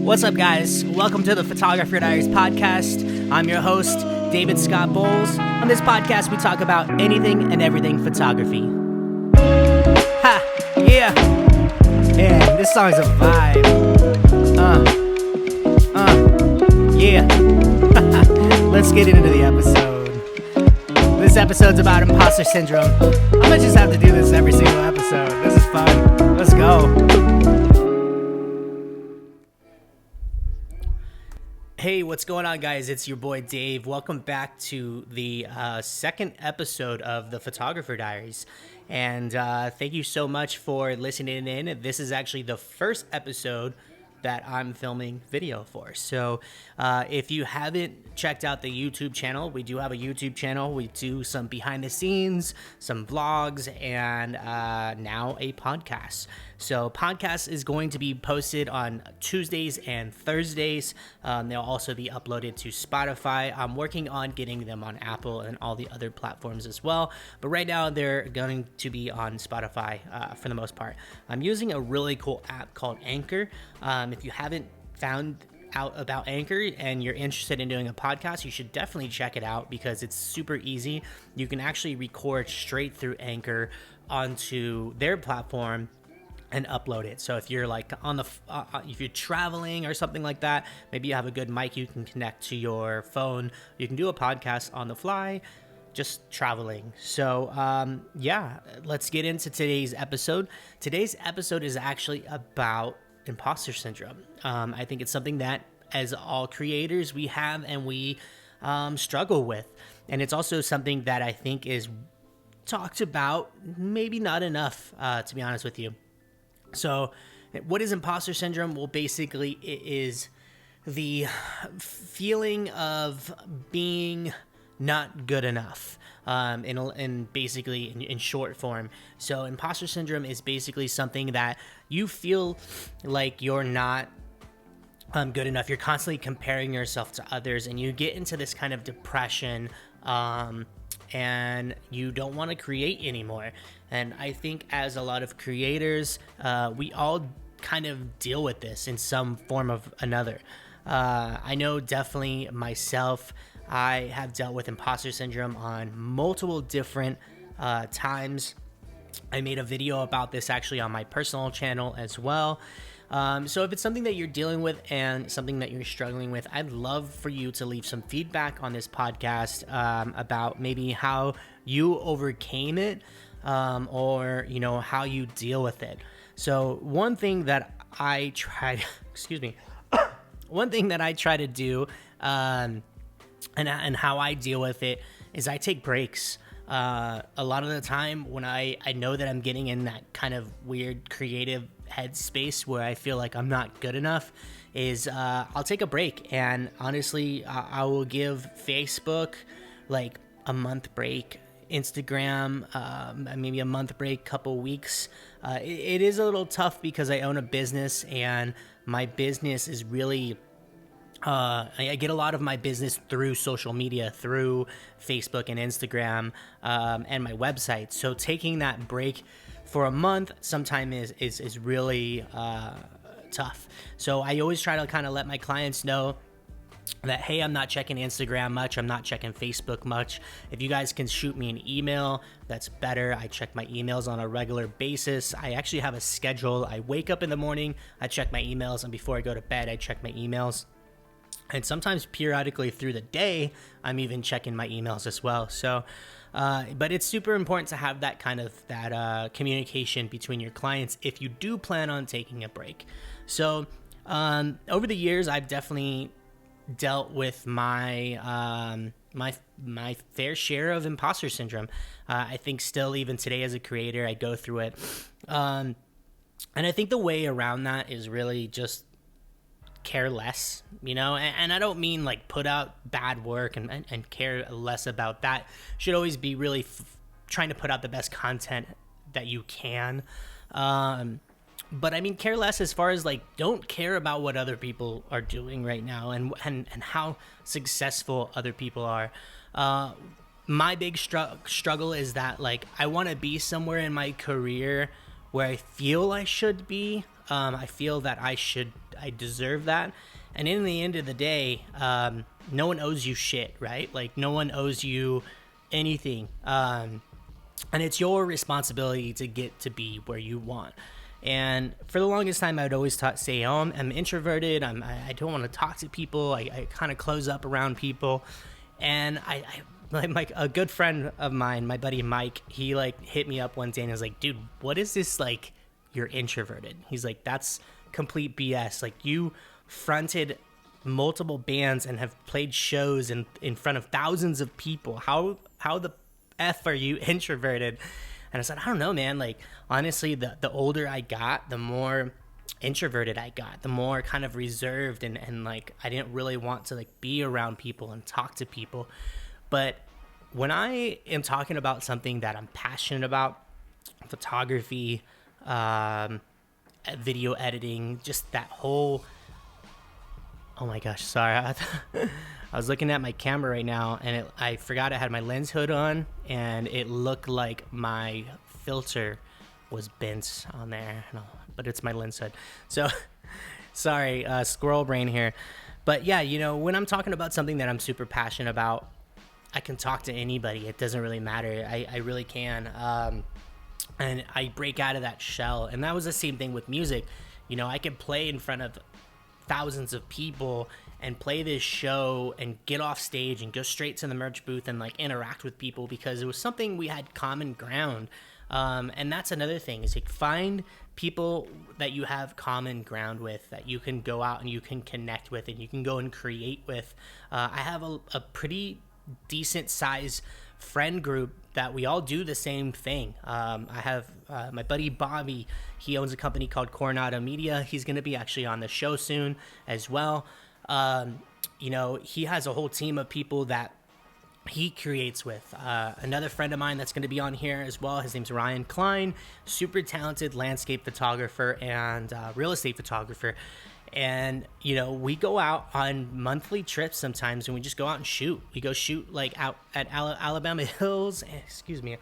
What's up, guys? Welcome to the Photographer Diaries podcast. I'm your host, David Scott Bowles. On this podcast, we talk about anything and everything photography. Ha! Yeah! Yeah, this song's a vibe. Yeah. Let's get into the episode. This episode's about imposter syndrome. I might just have to do this every single episode. This is fun. Let's go. Hey, what's going on, guys? It's your boy Dave. Welcome back to the second episode of the Photographer Diaries. And thank you so much for listening in. This is actually the first episode that I'm filming video for. So if you haven't checked out the YouTube channel, we do have a YouTube channel. We do some behind the scenes, some vlogs, and now a podcast. So podcast is going to be posted on Tuesdays and Thursdays. They'll also be uploaded to Spotify. I'm working on getting them on Apple and all the other platforms as well. But right now they're going to be on Spotify for the most part. I'm using a really cool app called Anchor. If you haven't found out about Anchor and you're interested in doing a podcast, you should definitely check it out because it's super easy. You can actually record straight through Anchor onto their platform and upload it. So if you're like on the if you're traveling or something like that, maybe you have a good mic you can connect to your phone, you can do a podcast on the fly just traveling. So yeah, let's get into today's episode. Today's episode is actually about imposter syndrome. I think it's something that as all creators we have and we struggle with, and it's also something that I think is talked about maybe not enough, to be honest with you. So what is imposter syndrome? Well, basically it is the feeling of being not good enough, in short form. So imposter syndrome is basically something that you feel like you're not good enough. You're constantly comparing yourself to others, and you get into this kind of depression, and you don't want to create anymore. And I think as a lot of creators, we all kind of deal with this in some form of another. I know definitely myself, I have dealt with imposter syndrome on multiple different times. I made a video about this actually on my personal channel as well. So if it's something that you're dealing with and something that you're struggling with, I'd love for you to leave some feedback on this podcast about maybe how you overcame it, or how you deal with it. So one thing that I tried, one thing that I try to do, and how I deal with it is I take breaks. A lot of the time when I know that I'm getting in that kind of weird creative headspace where I feel like I'm not good enough, is I'll take a break. And honestly, I will give Facebook like a month break, Instagram maybe a month break, couple weeks. It is a little tough because I own a business, and my business is really I get a lot of my business through social media, through Facebook and Instagram, and my website. So taking that break for a month sometimes is really tough. So I always try to kind of let my clients know that, hey, I'm not checking Instagram much, I'm not checking Facebook much. If you guys can shoot me an email, that's better. I check my emails on a regular basis. I actually have a schedule. I wake up in the morning, I check my emails, and before I go to bed, I check my emails. And sometimes periodically through the day, I'm even checking my emails as well. So, but it's super important to have that kind of communication between your clients if you do plan on taking a break. So, over the years, I've definitely dealt with my my fair share of imposter syndrome. I think still even today as a creator, I go through it. And I think the way around that is really just care less, and I don't mean like put out bad work and care less about that. Should always be really trying to put out the best content that you can, but I mean care less as far as like don't care about what other people are doing right now and how successful other people are. My big struggle is that like I want to be somewhere in my career where I feel I should be, I feel that I deserve that. And in the end of the day, no one owes you shit, right? Like, no one owes you anything. And it's your responsibility to get to be where you want. And for the longest time, I'd always say, oh, I'm introverted. I don't want to talk to people. I kind of close up around people. And like a good friend of mine, my buddy Mike, he like hit me up one day and was like, dude, what is this, like, you're introverted? He's like, that's complete BS. Like, you fronted multiple bands and have played shows in front of thousands of people. How the F are you introverted? And I said, I don't know, man. Like, honestly, the older I got, the more introverted I got, the more kind of reserved and like I didn't really want to like be around people and talk to people. But when I am talking about something that I'm passionate about, photography, video editing, just that whole, oh my gosh, sorry. I was looking at my camera right now and I forgot I had my lens hood on and it looked like my filter was bent on there, but it's my lens hood. So sorry, squirrel brain here. But yeah, you know, when I'm talking about something that I'm super passionate about, I can talk to anybody. It doesn't really matter. I really can. And I break out of that shell. And that was the same thing with music. You know, I could play in front of thousands of people and play this show and get off stage and go straight to the merch booth and like interact with people because it was something we had common ground. And that's another thing is like find people that you have common ground with that you can go out and you can connect with and you can go and create with. I have a pretty decent size friend group that we all do the same thing. I have my buddy Bobby. He owns a company called Coronado Media. He's going to be actually on the show soon as well. You know, he has a whole team of people that he creates with. Another friend of mine that's going to be on here as well. His name's Ryan Klein, super talented landscape photographer and real estate photographer. And, you know, we go out on monthly trips sometimes and we just go out and shoot. We go shoot like out at Alabama Hills. Excuse me.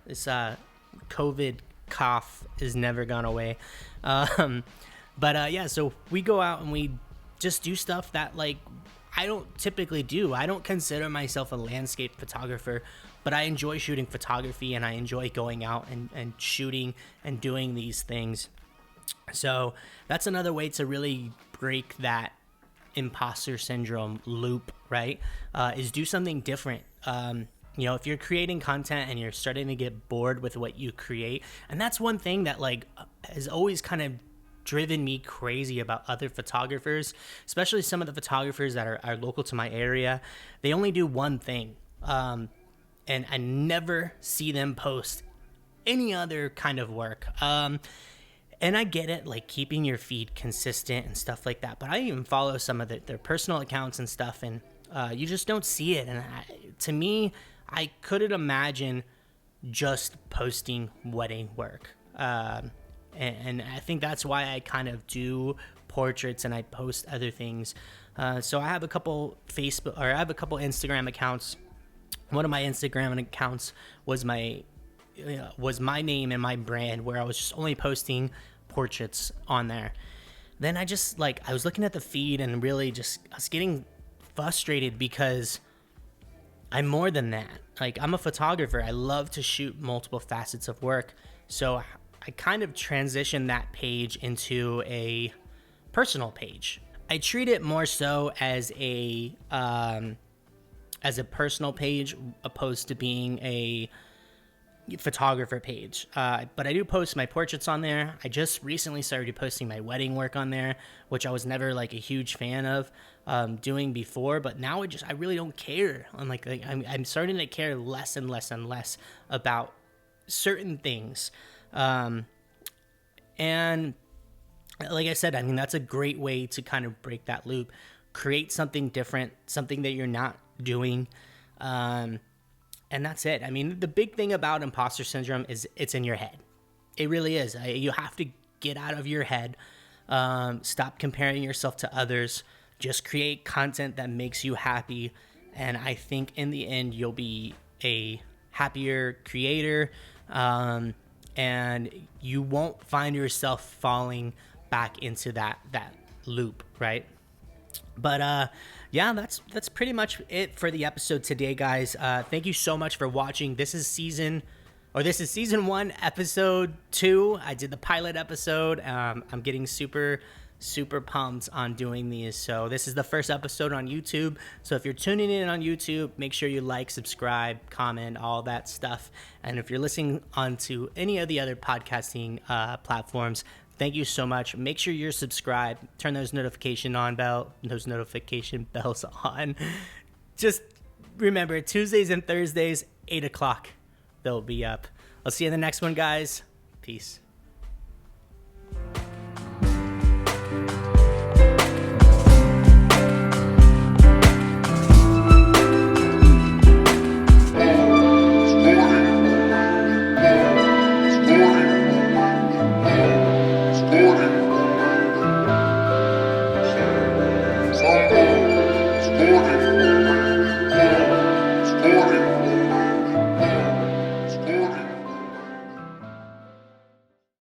This COVID cough is never gone away. Yeah, so we go out and we just do stuff that like I don't typically do. I don't consider myself a landscape photographer, but I enjoy shooting photography and I enjoy going out and shooting and doing these things. So that's another way to really break that imposter syndrome loop, right? Is do something different. You know, if you're creating content and you're starting to get bored with what you create, and that's one thing that like has always kind of driven me crazy about other photographers, especially some of the photographers that are local to my area. They only do one thing, and I never see them post any other kind of work. And I get it, like keeping your feed consistent and stuff like that. But I even follow some of their personal accounts and stuff, and you just don't see it. And to me, I couldn't imagine just posting wedding work. And I think that's why I kind of do portraits and I post other things. So I have a couple Instagram accounts. One of my Instagram accounts was my name and my brand, where I was just only posting portraits on there. Then I was looking at the feed and really I was getting frustrated because I'm more than that. Like, I'm a photographer. I love to shoot multiple facets of work. So I kind of transitioned that page into a personal page. I treat it more so as a personal page opposed to being a photographer page. But I do post my portraits on there. I just recently started posting my wedding work on there, which I was never like a huge fan of doing before, but now I really don't care. I'm starting to care less and less and less about certain things. And like I said, I mean, that's a great way to kind of break that loop, create something different, something that you're not doing. And that's it. I mean, the big thing about imposter syndrome is it's in your head. It really is. You have to get out of your head. Stop comparing yourself to others. Just create content that makes you happy. And I think in the end, you'll be a happier creator. And and you won't find yourself falling back into that loop, right? But yeah, that's pretty much it for the episode today, guys. Thank you so much for watching. This is season 1, episode 2. I did the pilot episode. I'm getting super pumped on doing these. So this is the first episode on YouTube. So if you're tuning in on YouTube, make sure you like, subscribe, comment, all that stuff. And if you're listening onto any of the other podcasting platforms, thank you so much. Make sure you're subscribed. Turn those notification bells on. Just remember, Tuesdays and Thursdays, 8 o'clock, they'll be up. I'll see you in the next one, guys. Peace.